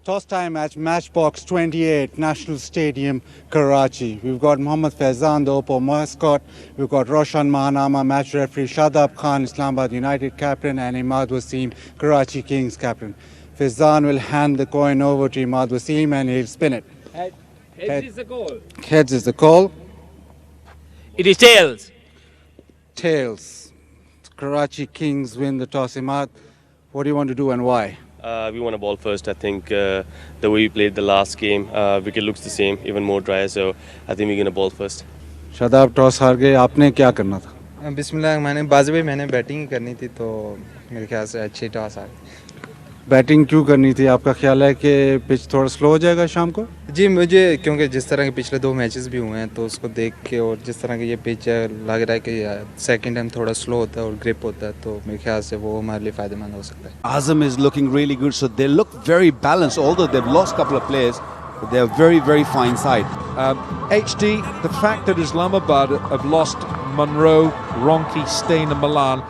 Toss time match box 28, National Stadium, Karachi. We've got Mohammad Faizan, the Oppo mascot. We've got Roshan Mahanama, match referee, Shadab Khan, Islamabad United captain, and Imad Wasim, Karachi Kings captain. Faizan will hand the coin over to Imad Wasim and he'll spin it. Heads is the goal. Heads is the call. It is tails. Tails. Karachi Kings win the toss. Imad, what do you want to do and why? We want a ball first. I think the way we played the last game, wicket looks the same, even more dry. So I think we're going to ball first. Shadab toss हार गए, आपने क्या करना था? बिस्मिल्लाह, मैंने batting करनी थी तो मेरे ख्याल से अच्छी टॉस आ गई। बैटिंग क्यों करनी थी? आपका ख्याल है कि पिच थोड़ा स्लो हो जाएगा शाम को? जी मुझे, क्योंकि जिस तरह के पिछले 2 मैचेस भी हुए हैं तो उसको देख के और जिस तरह की ये पिच लग रहा है कि सेकंड टाइम थोड़ा स्लो होता है और ग्रिप होता है, तो मेरे ख्याल से वो हमारे लिए फ़ायदेमंद हो सकता है। Azam is looking really good, so they look very balanced, although they've lost a couple of players, but they're a very, very fine side. HD, the fact that Islamabad have lost Monroe, Ronchi, Stein and Milan,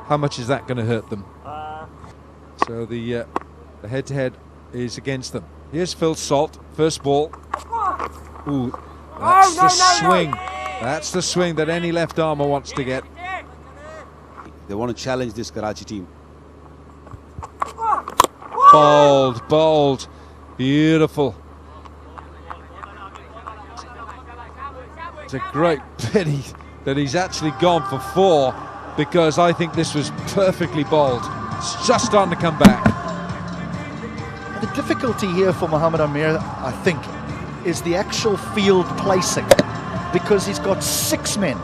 how much is that going to hurt them? So the head-to-head is against them. Here's Phil Salt, first ball. Ooh, that's the swing. That's the swing that any left armer wants to get. They want to challenge this Karachi team. Bowled, beautiful. It's a great pity that he's actually gone for 4, because I think this was perfectly bowled. It's just starting to come back. The difficulty here for Mohammad Amir, I think, is the actual field placing, because he's got 6 men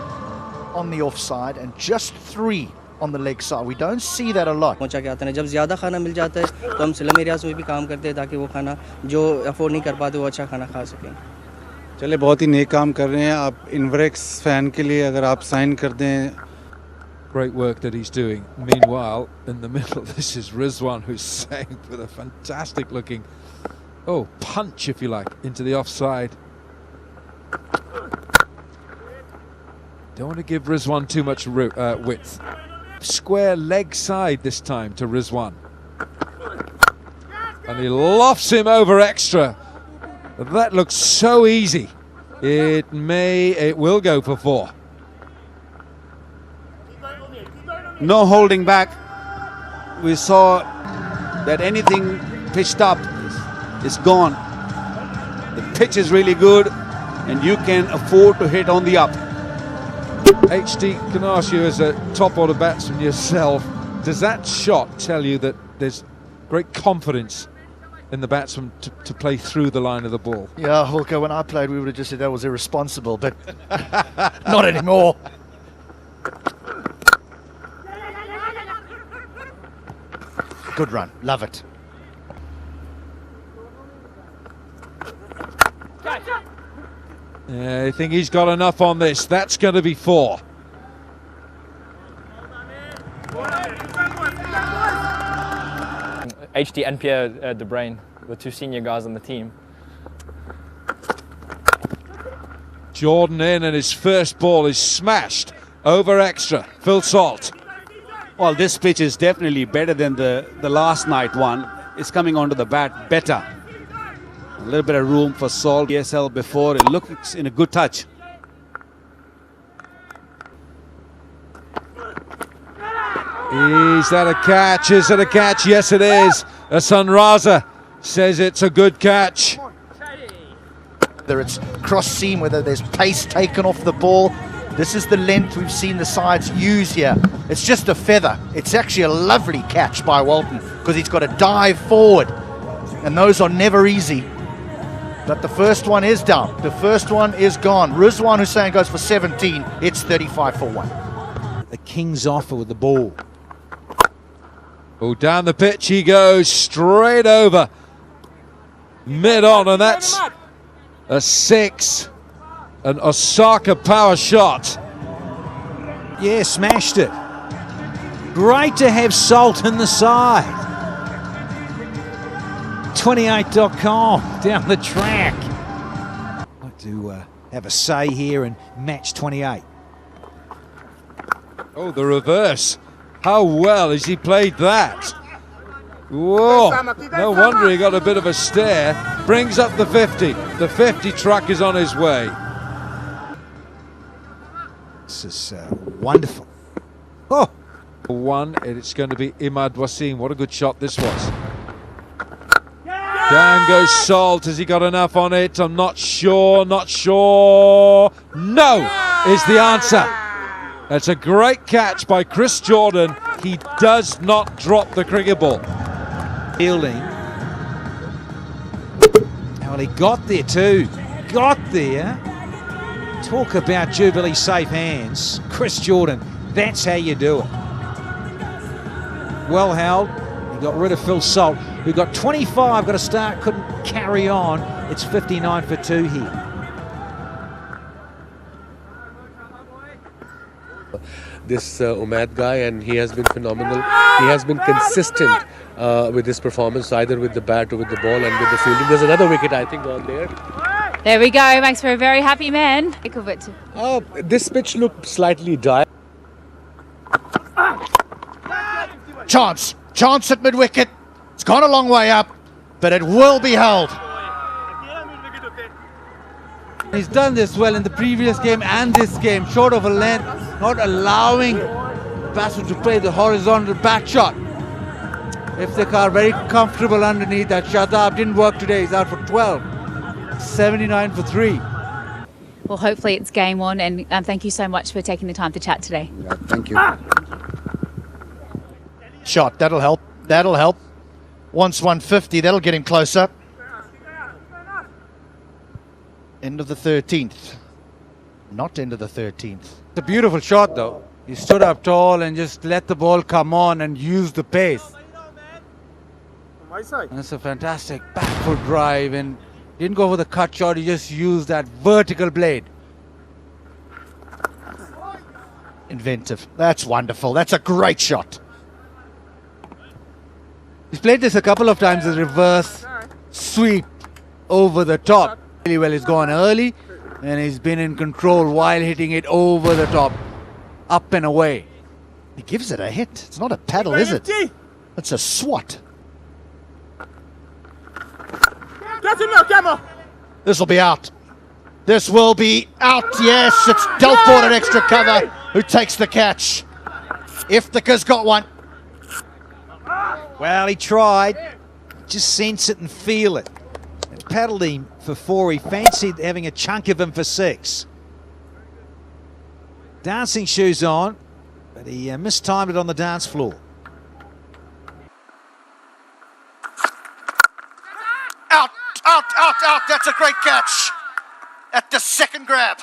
on the offside and just 3 on the leg side. We don't see that a lot. पहुंचा के आते हैं, जब ज़्यादा खाना मिल जाता है तो हम स्लम एरियाज़ में भी काम करते हैं ताकि वो खाना जो अफोर्ड नहीं कर पाते वो अच्छा खाना खा सकें। चले, बहुत ही नेक काम कर रहे हैं आप। इनवरेक्स फैन के लिए अगर आप साइन कर दें। Great work that he's doing. Meanwhile, in the middle, this is Rizwan who's saying with a fantastic looking, punch if you like, into the offside. Don't want to give Rizwan too much width. Square leg side this time to Rizwan. And he lofts him over extra. That looks so easy. It will go for 4. No holding back. We saw that anything pitched up is gone. The pitch is really good and you can afford to hit on the up. HD, can I ask you, as a top order batsman yourself, does that shot tell you that there's great confidence in the batsman to play through the line of the ball? Yeah, Hulka, when I played we would have just said that was irresponsible, but not anymore. Good run, love it. I think he's got enough on this. That's going to be 4. HD and Pierre De Bruyne, the 2 senior guys on the team. Jordan in, and his first ball is smashed over extra. Phil Salt. Well, this pitch is definitely better than the last night one. It's coming onto the bat better. A little bit of room for Salt. PSL before, it looks in a good touch. Is that a catch? Is it a catch? Yes, it is. Sunraza says it's a good catch. Whether it's cross seam, whether there's pace taken off the ball, this is the length we've seen the sides use here. It's just a feather. It's actually a lovely catch by Walton because he's got to dive forward. And those are never easy. But the first one is down. The first one is gone. Rizwan Hussain goes for 17. It's 35 for 1. The Kings offer with the ball. Oh, down the pitch he goes, straight over. Mid-on, and that's a 6. An Osaka power shot. Yeah, smashed it. Great to have Salt in the side. 28.com down the track. I'd like to have a say here and match 28. Oh, the reverse. How well has he played that? Whoa, no wonder he got a bit of a stare. Brings up the 50. The 50 truck is on his way. This is wonderful. Oh, one, and it's going to be Imad Wasim. What a good shot this was. Down goes Salt. Has he got enough on it? I'm not sure, not sure. No is the answer. That's a great catch by Chris Jordan. He does not drop the cricket ball. fielding. Well, he got there too. Got there. Talk about Jubilee safe hands. Chris Jordan, that's how you do it. Well held. He got rid of Phil Salt, who got 25, got to start, couldn't carry on. It's 59 for 2 here. This Umad guy, and he has been phenomenal. He has been consistent with his performance, either with the bat or with the ball and with the fielding. There's another wicket, I think, on there. There we go. Makes for a very happy man. This pitch looked slightly dire. Chance at mid-wicket. It's gone a long way up, but it will be held. He's done this well in the previous game and this game, short of a length, not allowing the batsman to play the horizontal bat shot. Iftikhar very comfortable underneath that. Shadab didn't work today, he's out for 12. 79 for 3. Well, hopefully it's game on, and thank you so much for taking the time to chat today. Yeah, thank you. Shot, that'll help. That'll help. Once 150, that'll get him closer. End of the 13th. Not end of the 13th. It's a beautiful shot though. He stood up tall and just let the ball come on and use the pace. That's a fantastic back foot drive, and didn't go for the cut shot, he just used that vertical blade. Inventive. That's wonderful. That's a great shot. He's played this a couple of times, a reverse sweep over the top. Really well, he's gone early and he's been in control while hitting it over the top, up and away. He gives it a hit. It's not a paddle, is it? It's a swat. This will be out. This will be out. Yes, it's Delport at extra cover who takes the catch. Iftikhar's got one. Well, he tried. Just sense it and feel it. It paddled him for 4. He fancied having a chunk of him for 6. Dancing shoes on, but he mistimed it on the dance floor. Out. That's a great catch. At the second grab.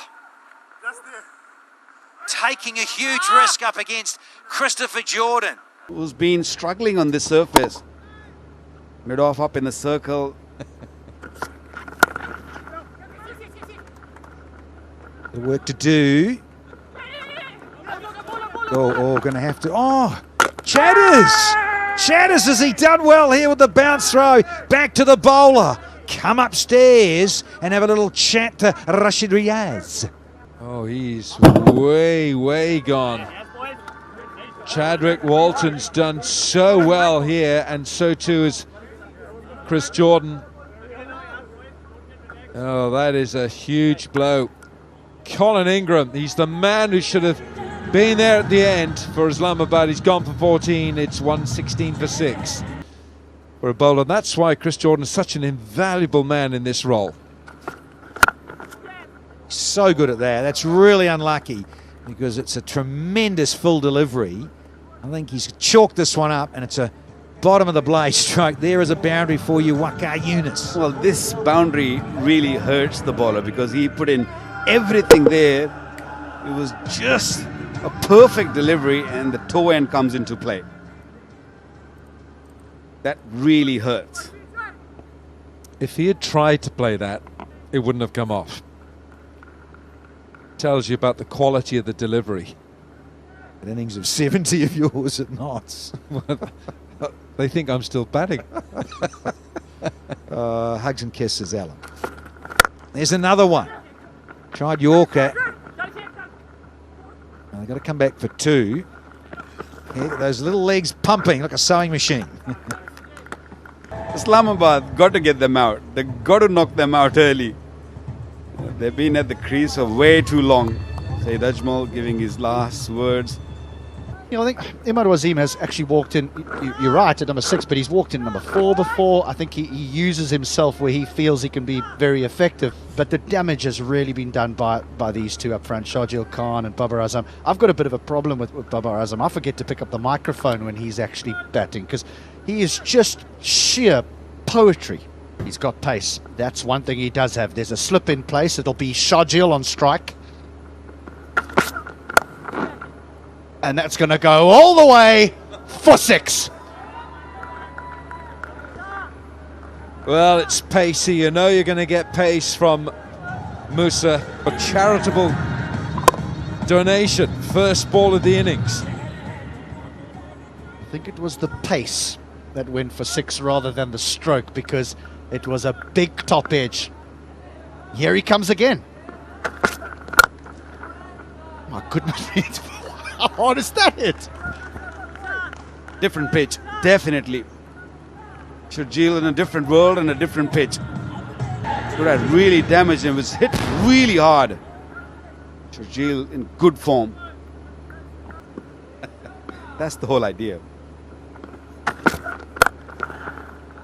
Taking a huge risk up against Christopher Jordan, who's been struggling on this surface. Mid off up in the circle. The work to do. Going to have to. Chatters, has he done well here with the bounce throw? Back to the bowler. Come upstairs and have a little chat to Rashid Riaz. Oh, he's way gone. Chadwick Walton's done so well here, and so too is Chris Jordan. Oh, that is a huge blow. Colin Ingram, he's the man who should have been there at the end for Islamabad. He's gone for 14. It's 116 for 6 for a bowler. That's why Chris Jordan is such an invaluable man in this role. So good at that. That's really unlucky because it's a tremendous full delivery. I think he's chalked this one up, and it's a bottom of the blade stroke. There is a boundary for you, Waqar Yunus. Well, this boundary really hurts the bowler because he put in everything there. It was just a perfect delivery, and the toe end comes into play. That really hurts. If he had tried to play that, it wouldn't have come off. Tells you about the quality of the delivery. An innings of 70 of yours at Knots. They think I'm still batting. Hugs and kisses, Alan. There's another one. Tried Yorker. They've got to come back for 2. Those little legs pumping like a sewing machine. Islamabad got to get them out. They got to knock them out early. They've been at the crease for way too long. Saeed Ajmal giving his last words. You know, I think Imad Wasim has actually walked in, you're right, at number 6, but he's walked in number 4 before. I think he uses himself where he feels he can be very effective, but the damage has really been done by these two up front, Shahjeel Khan and Babar Azam. I've got a bit of a problem with Babar Azam. I forget to pick up the microphone when he's actually batting because he is just sheer poetry. He's got pace. That's one thing he does have. There's a slip in place. It'll be Shahjeel on strike. And that's going to go all the way for 6. Well, it's pacey. You know you're going to get pace from Musa. A charitable donation. First ball of the innings. I think it was the pace that went for 6 rather than the stroke because it was a big top edge. Here he comes again. My goodness. How hard is that hit? Different pitch, definitely. Shahjeel in a different world and a different pitch. Could have really damaged him. It was hit really hard. Shahjeel in good form. That's the whole idea.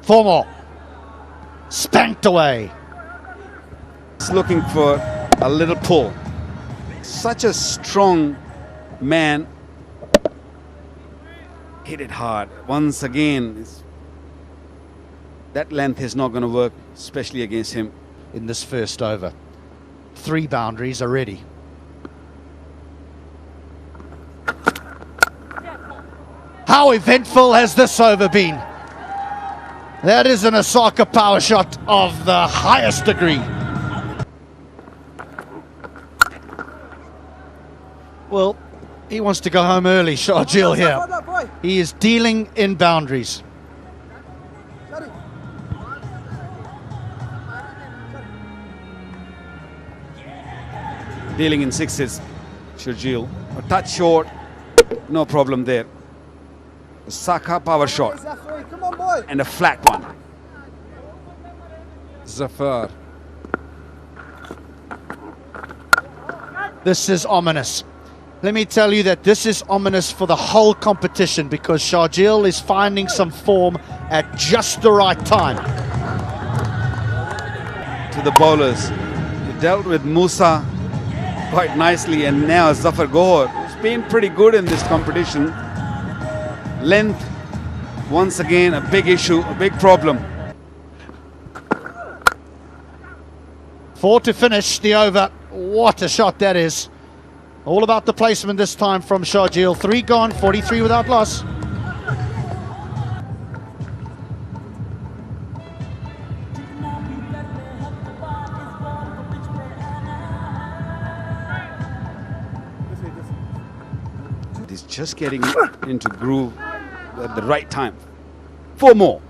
4 more. Spanked away. He's looking for a little pull. Such a strong man. Hit it hard. Once again, that length is not going to work, especially against him. In this first over. 3 boundaries already. How eventful has this over been? That is an Osaka power shot of the highest degree. Well, he wants to go home early, Shahjeel here. He is dealing in boundaries. Dealing in 6s, Shahjeel. A touch short, no problem there. Osaka power shot. And a flat one. Zafar. This is ominous. Let me tell you that this is ominous for the whole competition because Shahjeel is finding some form at just the right time. To the bowlers. He dealt with Musa quite nicely, and now Zafar Gohar, who's been pretty good in this competition. Length, once again, a big issue, a big problem. 4 to finish the over. What a shot that is. All about the placement this time from Shahjeel. 3 gone, 43 without loss. He's just getting into groove at the right time. 4 more.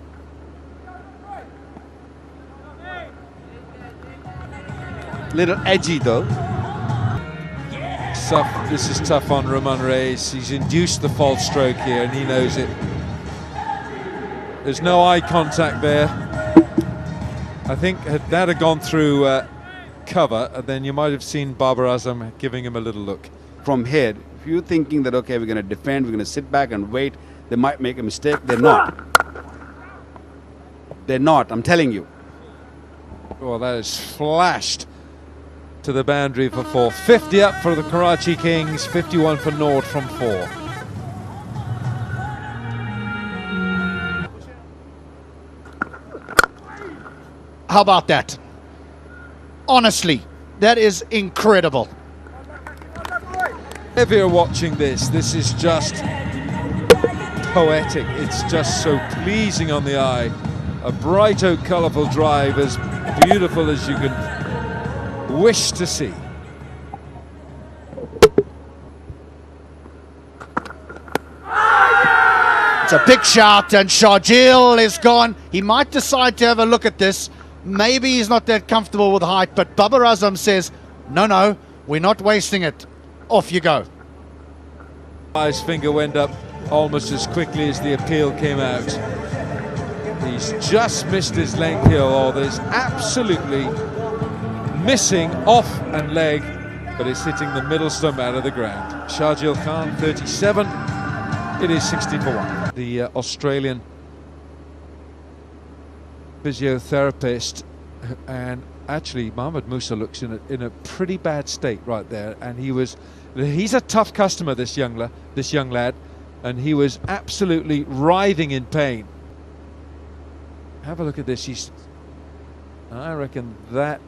Little edgy though. This is tough on Roman Reis. He's induced the false stroke here and he knows it. There's no eye contact there. I think had that had gone through cover, then you might have seen Babar Azam giving him a little look. From here, if you're thinking that, okay, we're going to defend, we're going to sit back and wait, they might make a mistake. They're not. They're not, I'm telling you. Well, that is flashed to the boundary for 4. 50 up for the Karachi Kings, 51 for Nord from 4. How about that? Honestly, that is incredible. If you're watching this is just poetic. It's just so pleasing on the eye. A bright, colourful drive, as beautiful as you can wish to see. It's a big shout and Shahjeel is gone. He might decide to have a look at this. Maybe he's not that comfortable with height, but Babar Azam says, no, we're not wasting it. Off you go. His finger went up almost as quickly as the appeal came out. He's just missed his length here. Oh, there's absolutely missing off and leg, but it's hitting the middle stump out of the ground. Shahjil Khan, 37. It is 60 for 1. The Australian physiotherapist, and actually Mohamed Musa looks in a pretty bad state right there, and he's a tough customer, this young lad, and he was absolutely writhing in pain. Have a look at this. I reckon that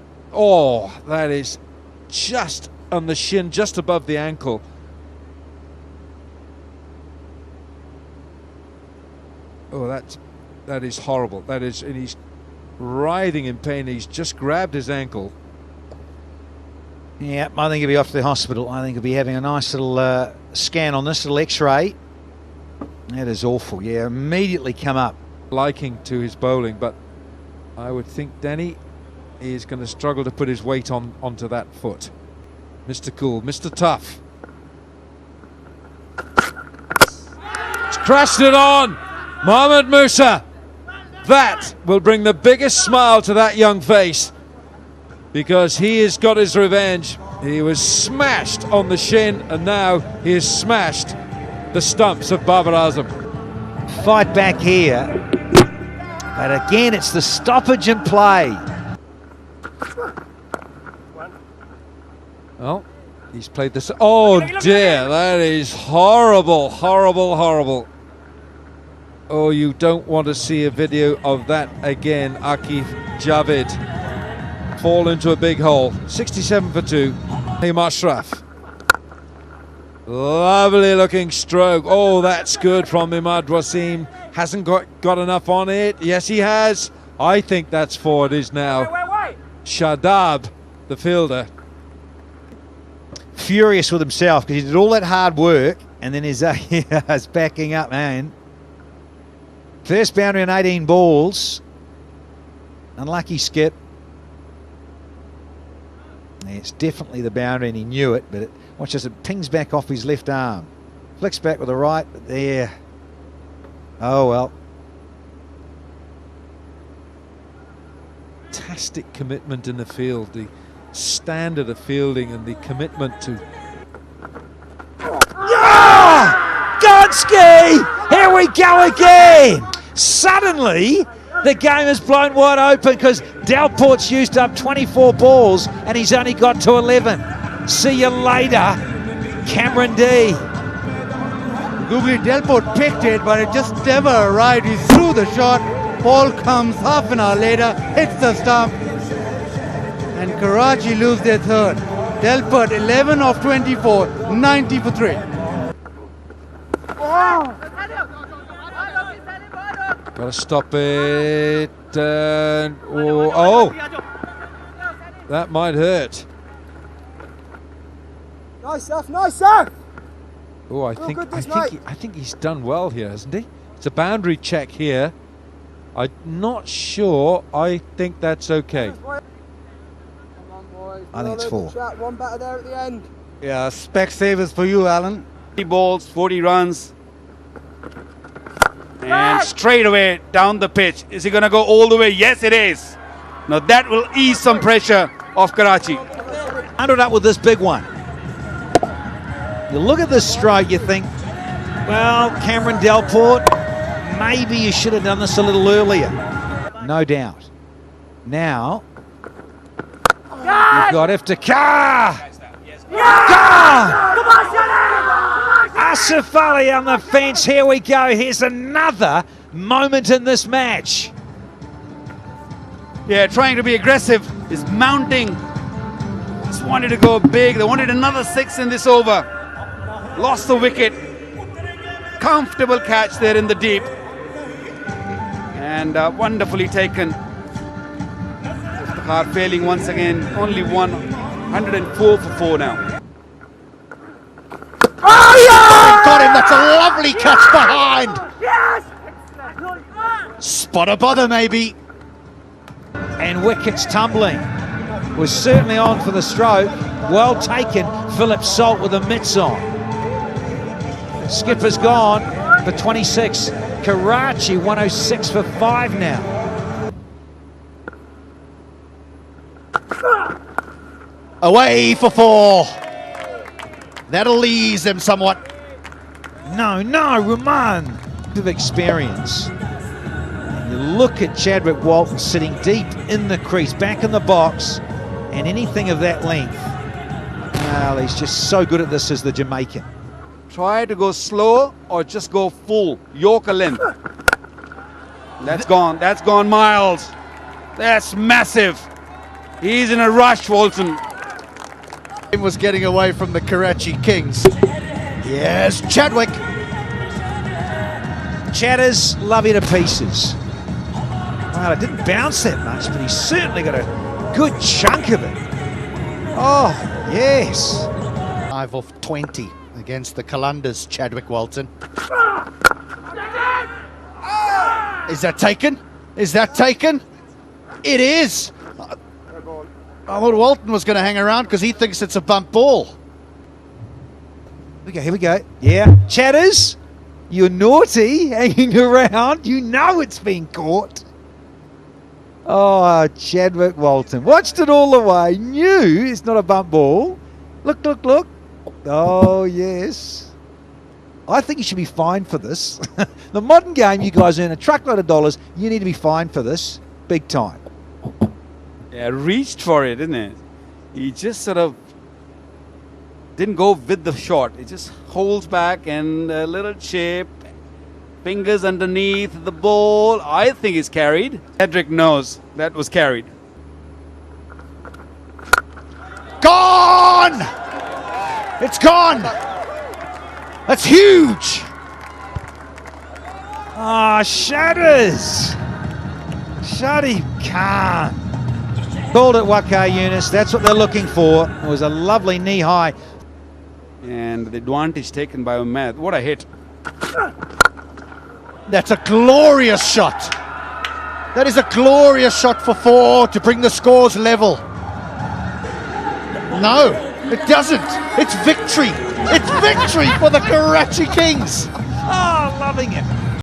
is just on the shin, just above the ankle. Oh, that is horrible. That is, and he's writhing in pain. He's just grabbed his ankle. Yeah, I think he'll be off to the hospital. I think he'll be having a nice little scan on this, little x-ray. That is awful. Yeah, immediately come up. Liking to his bowling, but I would think Danny is going to struggle to put his weight onto that foot. Mr. Cool, Mr. Tough. He's crashed it on! Mohamed Musa! That will bring the biggest smile to that young face, because he has got his revenge. He was smashed on the shin, and now he has smashed the stumps of Babar Azam. Fight back here, but again it's the stoppage and play. Well, he's played this. Oh dear, that is horrible, horrible, horrible. Oh, you don't want to see a video of that again. Akif Javed fall into a big hole. 67 for 2. Haim Ashraf. Lovely looking stroke. Oh, that's good from Imad Wasim. Hasn't got enough on it. Yes, he has. I think that's 4. It is now. Shadab, the fielder. Furious with himself because he did all that hard work, and then his backing up, man. First boundary on 18 balls. Unlucky skip. It's definitely the boundary, and he knew it, but watch as it pings back off his left arm. Flicks back with the right, but there. Oh well. Fantastic commitment in the field, the standard of fielding and the commitment to. Ah! Gonski! Here we go again! Suddenly, the game is blown wide open because Delport's used up 24 balls and he's only got to 11. See you later, Cameron D. Googly Delport picked it, but it just never arrived. He threw the shot. Ball comes half an hour later, hits the stump, and Karachi lose their third. Delport 11 of 24, 90 for 3. Gotta stop it. Oh, that might hurt. Nice stuff, nice stuff. Oh, I think he's done well here, hasn't he? It's a boundary check here. I'm not sure. I think that's okay. I think it's 4. One batter there at the end. Yeah, spec savers for you, Alan. 40 balls, 40 runs. And straight away down the pitch. Is he going to go all the way? Yes, it is. Now that will ease some pressure off Karachi. Ended up with this big one. You look at this strike, you think, well, Cameron Delport, maybe you should have done this a little earlier. No doubt. Now, you've got Iftikhar. Asif Ali on the fence. Here we go. Here's another moment in this match. Yeah, trying to be aggressive. Is mounting. Just wanted to go big. They wanted another 6 in this over. Lost the wicket. Comfortable catch there in the deep. And wonderfully taken. Iftikhar failing once again. Only 104 for 4 now. Oh, yeah! Got him. That's a lovely catch behind. Yes! Spot a bother, maybe. And wickets tumbling. Was certainly on for the stroke. Well taken. Philip Salt with the mitts on. Skipper's gone for 26. Karachi 106 for 5 now. Away for 4. That'll ease them somewhat. No, Rahman. Of experience. And you look at Chadwick Walton sitting deep in the crease, back in the box, and anything of that length. Well, he's just so good at this as the Jamaican. Try to go slow or just go full. Yorker length. That's gone miles. That's massive. He's in a rush, Walton. He was getting away from the Karachi Kings. Yes, Chadwick. Chatters love you to pieces. Well, it didn't bounce that much, but he's certainly got a good chunk of it. Oh, yes. 5 off 20 against the Kalandas, Chadwick Walton. Is that taken? Is that taken? It is. I thought Walton was going to hang around because he thinks it's a bump ball. Here we go. Yeah. Chatters, you're naughty, hanging around. You know it's been caught. Oh, Chadwick Walton. Watched it all the way. Knew it's not a bump ball. Look, look, look. Oh, yes. I think you should be fined for this. The modern game, you guys earn a truckload of dollars. You need to be fined for this. Big time. Yeah, reached for it, isn't it? He just sort of didn't go with the shot. It just holds back and a little chip. Fingers underneath the ball. I think it's carried. Cedric knows that was carried. Gone! It's gone! That's huge! Ah, Shatters! Shadi Khan. Called it Waka Yunus. That's what they're looking for. It was a lovely knee high. And the advantage taken by Umaid. What a hit. That's a glorious shot. That is a glorious shot for 4 to bring the scores level. No, it doesn't. It's victory. It's victory for the Karachi Kings. Oh, loving it.